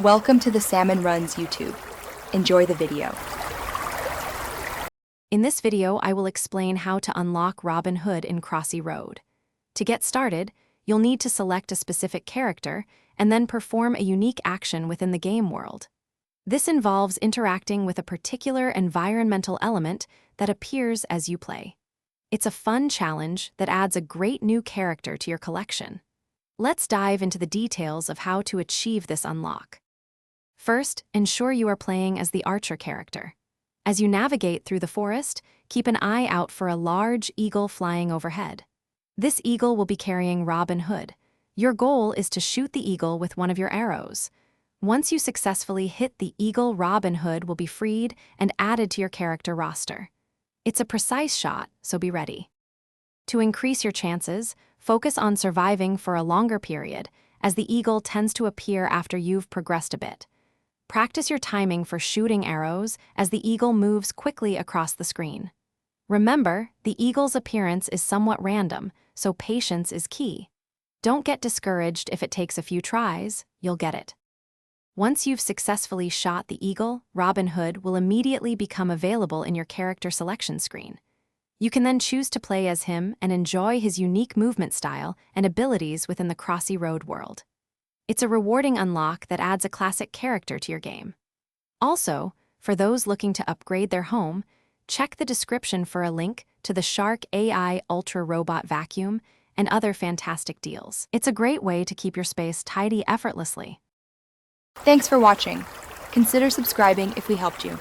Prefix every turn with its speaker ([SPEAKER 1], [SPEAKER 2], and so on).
[SPEAKER 1] Welcome to the Salmon Runs YouTube. Enjoy the video.
[SPEAKER 2] In this video, I will explain how to unlock Robin Hood in Crossy Road. To get started, you'll need to select a specific character and then perform a unique action within the game world. This involves interacting with a particular environmental element that appears as you play. It's a fun challenge that adds a great new character to your collection. Let's dive into the details of how to achieve this unlock. First, ensure you are playing as the archer character. As you navigate through the forest, keep an eye out for a large eagle flying overhead. This eagle will be carrying Robin Hood. Your goal is to shoot the eagle with one of your arrows. Once you successfully hit the eagle, Robin Hood will be freed and added to your character roster. It's a precise shot, so be ready. To increase your chances, focus on surviving for a longer period, as the eagle tends to appear after you've progressed a bit. Practice your timing for shooting arrows as the eagle moves quickly across the screen. Remember, the eagle's appearance is somewhat random, so patience is key. Don't get discouraged if it takes a few tries, you'll get it. Once you've successfully shot the eagle, Robin Hood will immediately become available in your character selection screen. You can then choose to play as him and enjoy his unique movement style and abilities within the Crossy Road world. It's a rewarding unlock that adds a classic character to your game. Also, for those looking to upgrade their home, check the description for a link to the Shark AI Ultra Robot Vacuum and other fantastic deals. It's a great way to keep your space tidy effortlessly.
[SPEAKER 1] Thanks for watching. Consider subscribing if we helped you.